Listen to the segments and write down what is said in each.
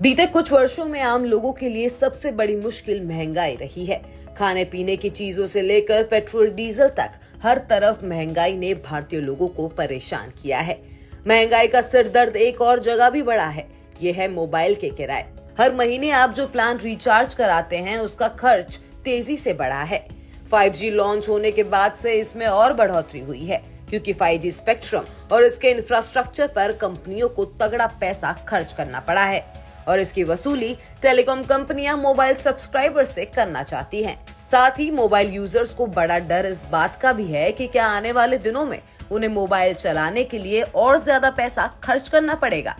बीते कुछ वर्षों में आम लोगों के लिए सबसे बड़ी मुश्किल महंगाई रही है। खाने पीने की चीजों से लेकर पेट्रोल डीजल तक हर तरफ महंगाई ने भारतीय लोगों को परेशान किया है। महंगाई का सिरदर्द एक और जगह भी बढ़ा है, ये है मोबाइल के किराए। हर महीने आप जो प्लान रिचार्ज कराते हैं उसका खर्च तेजी से बढ़ा है। 5G लॉन्च होने के बाद से इसमें और बढ़ोतरी हुई है, क्योंकि 5G स्पेक्ट्रम और इसके इंफ्रास्ट्रक्चर पर कंपनियों को तगड़ा पैसा खर्च करना पड़ा है और इसकी वसूली टेलीकॉम कंपनियां मोबाइल सब्सक्राइबर से करना चाहती हैं। साथ ही मोबाइल यूजर्स को बड़ा डर इस बात का भी है कि क्या आने वाले दिनों में उन्हें मोबाइल चलाने के लिए और ज्यादा पैसा खर्च करना पड़ेगा।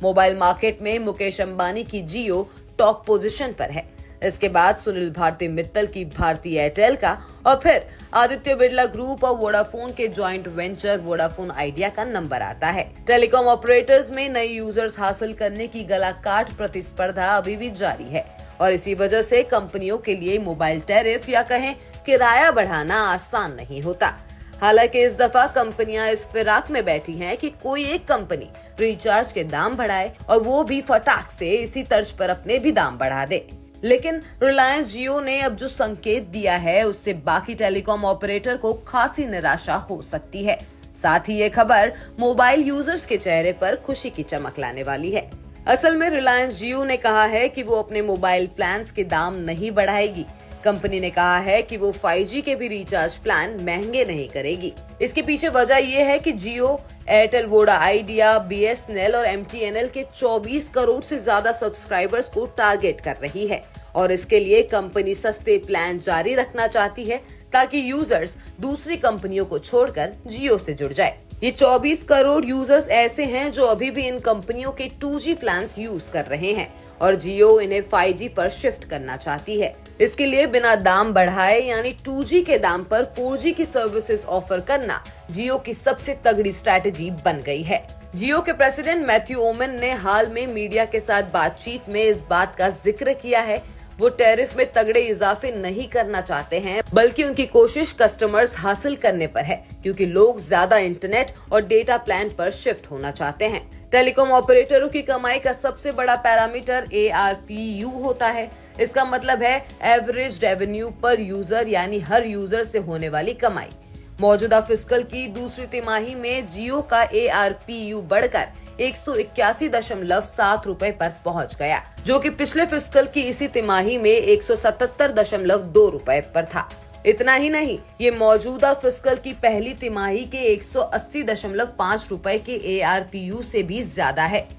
मोबाइल मार्केट में मुकेश अंबानी की जियो टॉप पोजीशन पर है। इसके बाद सुनील भारती मित्तल की भारती एयरटेल का और फिर आदित्य बिरला ग्रुप और वोडाफोन के जॉइंट वेंचर वोडाफोन आइडिया का नंबर आता है। टेलीकॉम ऑपरेटर्स में नए यूजर्स हासिल करने की गलाकाट प्रतिस्पर्धा अभी भी जारी है और इसी वजह से कंपनियों के लिए मोबाइल टैरिफ या कहें किराया बढ़ाना आसान नहीं होता। हालांकि इस दफा कंपनियां इस फिराक में बैठी हैं कि कोई एक कंपनी रिचार्ज के दाम बढ़ाए और वो भी फटाक से इसी तर्ज पर अपने भी दाम बढ़ा दे। लेकिन रिलायंस जियो ने अब जो संकेत दिया है उससे बाकी टेलीकॉम ऑपरेटर को खासी निराशा हो सकती है। साथ ही ये खबर मोबाइल यूजर्स के चेहरे पर खुशी की चमक लाने वाली है। असल में रिलायंस जियो ने कहा है कि वो अपने मोबाइल प्लान्स के दाम नहीं बढ़ाएगी। कंपनी ने कहा है कि वो 5G के भी रिचार्ज प्लान महंगे नहीं करेगी। इसके पीछे वजह ये है कि जियो, एयरटेल, वोडा आइडिया, BSNL और MTNL के 24 करोड़ से ज्यादा सब्सक्राइबर्स को टारगेट कर रही है और इसके लिए कंपनी सस्ते प्लान जारी रखना चाहती है ताकि यूजर्स दूसरी कंपनियों को छोड़कर जियो से जुड़ जाए। ये 24 करोड़ यूजर्स ऐसे हैं जो अभी भी इन कंपनियों के 2G प्लान्स यूज कर रहे हैं और जियो इन्हें 5G पर शिफ्ट करना चाहती है। इसके लिए बिना दाम बढ़ाए यानी 2G के दाम पर 4G की सर्विसेज ऑफर करना जियो की सबसे तगड़ी स्ट्रैटेजी बन गई है। जियो के प्रेसिडेंट मैथ्यू ओमन ने हाल में मीडिया के साथ बातचीत में इस बात का जिक्र किया है। वो टैरिफ में तगड़े इजाफे नहीं करना चाहते हैं, बल्कि उनकी कोशिश कस्टमर्स हासिल करने पर है, क्योंकि लोग ज्यादा इंटरनेट और डेटा प्लान पर शिफ्ट होना चाहते हैं। टेलीकॉम ऑपरेटरों की कमाई का सबसे बड़ा पैरामीटर ARPU होता है। इसका मतलब है एवरेज रेवेन्यू पर यूजर, यानी हर यूजर से होने वाली कमाई। मौजूदा फिस्कल की दूसरी तिमाही में जियो का ARPU बढ़कर 181.7 रुपए पर पहुंच गया, जो कि पिछले फिस्कल की इसी तिमाही में 177.2 रुपए पर था। इतना ही नहीं, ये मौजूदा फिस्कल की पहली तिमाही के 180.5 रुपए के ARPU से भी ज्यादा है।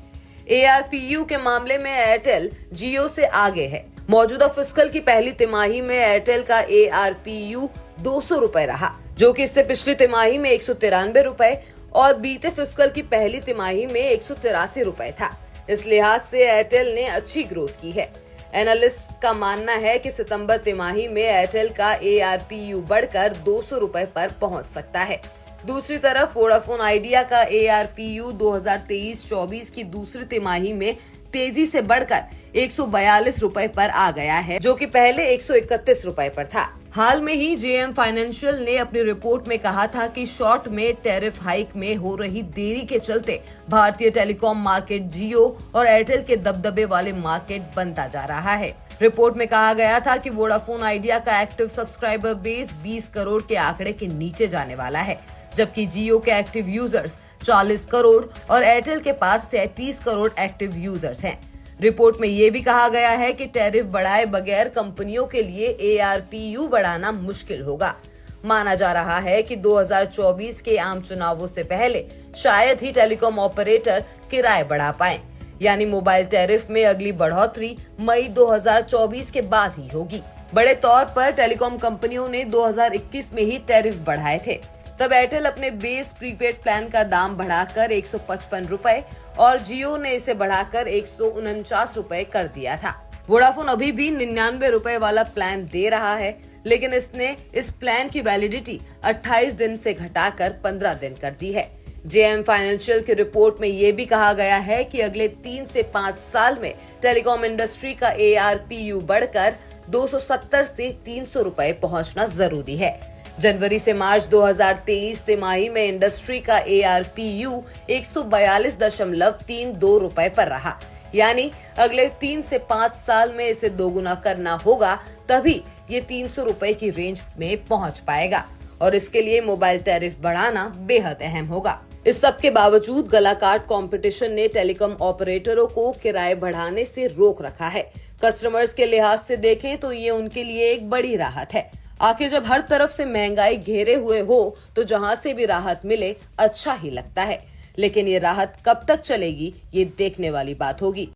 ARPU के मामले में एयरटेल जियो से आगे है। मौजूदा फिस्कल की पहली तिमाही में एयरटेल का ARPU 200 रुपए रहा, जो कि इससे पिछली तिमाही में 193 रुपए और बीते फिस्कल की पहली तिमाही में 183 रुपए था। इस लिहाज से एयरटेल ने अच्छी ग्रोथ की है। एनालिस्ट का मानना है कि सितंबर तिमाही में एयरटेल का ARPU बढ़कर 200 रुपए पर पहुंच सकता है। दूसरी तरफ वोडाफोन आइडिया का ARPU 2023-24 की दूसरी तिमाही में तेजी से बढ़कर 142 रुपए पर आ गया है, जो कि पहले 131 रुपए पर था। हाल में ही JM फाइनेंशियल ने अपनी रिपोर्ट में कहा था कि शॉर्ट में टैरिफ हाइक में हो रही देरी के चलते भारतीय टेलीकॉम मार्केट जियो और एयरटेल के दबदबे वाले मार्केट बनता जा रहा है। रिपोर्ट में कहा गया था कि वोडाफोन आइडिया का एक्टिव सब्सक्राइबर बेस 20 करोड़ के आंकड़े के नीचे जाने वाला है, जबकि जियो के एक्टिव यूजर्स 40 करोड़ और एयरटेल के पास 37 करोड़ एक्टिव यूजर्स हैं। रिपोर्ट में ये भी कहा गया है कि टैरिफ बढ़ाए बगैर कंपनियों के लिए ARPU बढ़ाना मुश्किल होगा। माना जा रहा है कि 2024 के आम चुनावों से पहले शायद ही टेलीकॉम ऑपरेटर किराए बढ़ा पाएं, यानी मोबाइल टैरिफ में अगली बढ़ोतरी मई 2024 के बाद ही होगी। बड़े तौर पर टेलीकॉम कंपनियों ने 2021 में ही टैरिफ बढ़ाए थे। तब एयरटेल अपने बेस प्रीपेड प्लान का दाम बढ़ाकर 155 रुपए और जियो ने इसे बढ़ाकर 149 रुपए कर दिया था। वोडाफोन अभी भी 99 रुपए वाला प्लान दे रहा है, लेकिन इसने इस प्लान की वैलिडिटी 28 दिन से घटाकर 15 दिन कर दी है। JM फाइनेंशियल की रिपोर्ट में ये भी कहा गया है कि अगले 3 से 5 साल में टेलीकॉम इंडस्ट्री का ARPU बढ़कर 270 से 300 रुपए पहुंचना जरूरी है। जनवरी से मार्च 2023 तिमाही में इंडस्ट्री का ARPU 142.32 रुपए पर रहा, यानी अगले 3 से 5 साल में इसे दोगुना करना होगा, तभी ये 300 रुपए की रेंज में पहुंच पाएगा और इसके लिए मोबाइल टैरिफ बढ़ाना बेहद अहम होगा। इस सब के बावजूद गलाकाट कंपटीशन ने टेलीकॉम ऑपरेटरों को किराए बढ़ाने से रोक रखा है। कस्टमर्स के लिहाज से देखें तो ये उनके लिए एक बड़ी राहत है। आखिर जब हर तरफ से महंगाई घेरे हुए हो तो जहां से भी राहत मिले अच्छा ही लगता है, लेकिन ये राहत कब तक चलेगी ये देखने वाली बात होगी।